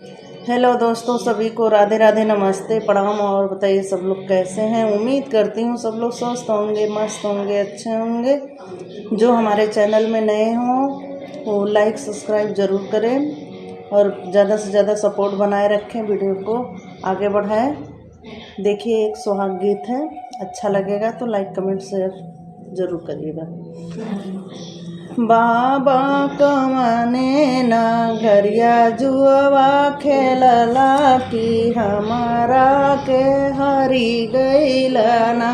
Hello दोस्तों, सभी को राधे राधे, नमस्ते, प्रणाम। और बताइए सब लोग कैसे हैं। उम्मीद करती हूँ सब लोग स्वस्थ होंगे, मस्त होंगे, अच्छे होंगे। जो हमारे चैनल में नए हों वो लाइक सब्सक्राइब ज़रूर करें और ज़्यादा से ज़्यादा सपोर्ट बनाए रखें, वीडियो को आगे बढ़ाएं। देखिए, एक सुहाग गीत है, अच्छा लगेगा तो लाइक कमेंट शेयर ज़रूर करिएगा। बाबा कमाने नगरिया जुआ खेलला की हमारा के हरी गईलना।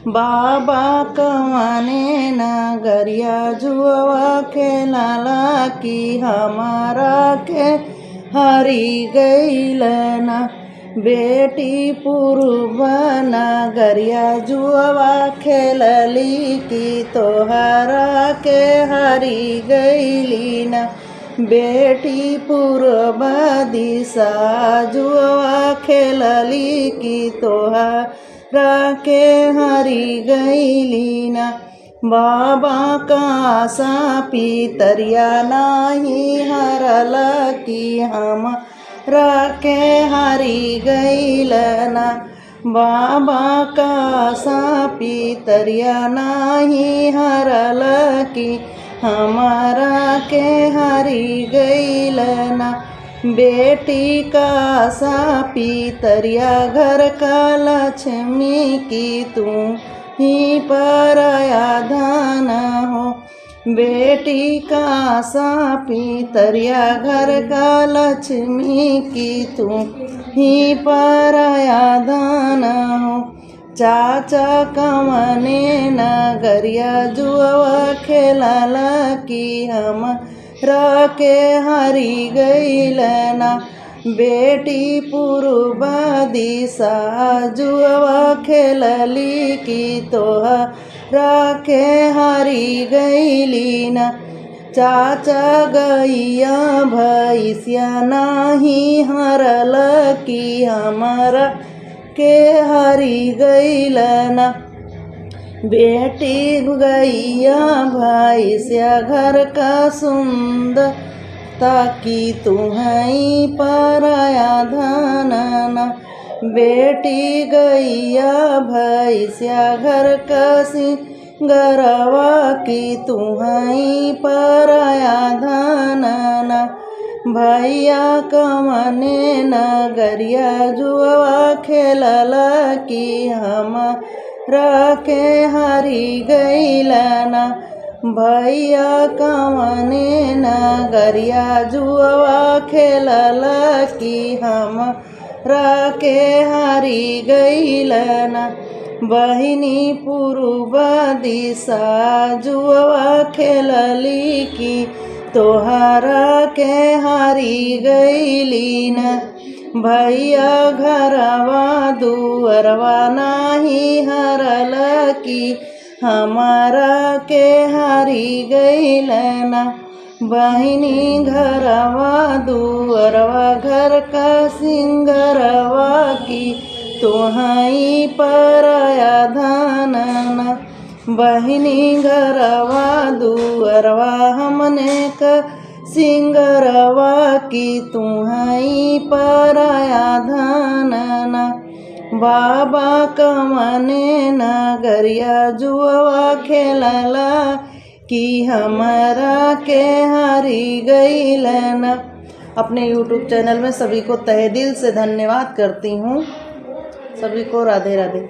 बाबा कमाने नगरिया जुआ खेलला की हमारा के हरी गईलना। बेटी पूर्व नगरिया जुआ खेलली की तोहरा के हरी गईली न। बेटी पूर्व दिशा जुआ खेलली की तोहरा के हरी गईली न। बाबा का पितरिया नाही हरल की हम के हरी गईलना। बाबा का पितरिया नाही हरल की हमारा के हरी गईलना। बेटी का पितरिया घर का लक्ष्मी की तू ही पराया धन हो। बेटी का पितरिया घर का लक्ष्मी की तू ही पराया धन हो। चाचा कमने नगरिया जुआ खेलला की हमरा के हरी गईलना। बेटी पूर्व दिशा जुआ खेलली की तोहरा के हरी गईली न। चाचा गैया भैंसिया नाही हरल की हमरा के हरी गईलना। बेटी गैया भैंसिया घर का सुंदर ताकि तुम्हें पराया धनना। बेटी गैया भैंसिया घर का सिंगरवा की तुम्हें पराया धनना। भैया कमने नगरिया जुआ खेलला की हमरा के हरी गईलना। भैया कमने नगरिया जुआ खेलला की हमरा के हरी गईलना। बहिनी पूर्व दिशा जुआ खेलली की तोहरा के हरी गईली न। भैया घरवा दुअरवा नाही हरल की हमारा के हरी गईलना। बहिनी घरवा दुअरवा घर का सिंगरवा की तोहाई पराया धनना। बहिनी घरवा दुअरवा हमने का सिंगरवा की तुम्हाई पराया धनना। बाबा कमने नगरिया जुआ खेलला की हमारा के हरी गईलना। अपने YouTube चैनल में सभी को तहे दिल से धन्यवाद करती हूँ। सभी को राधे राधे।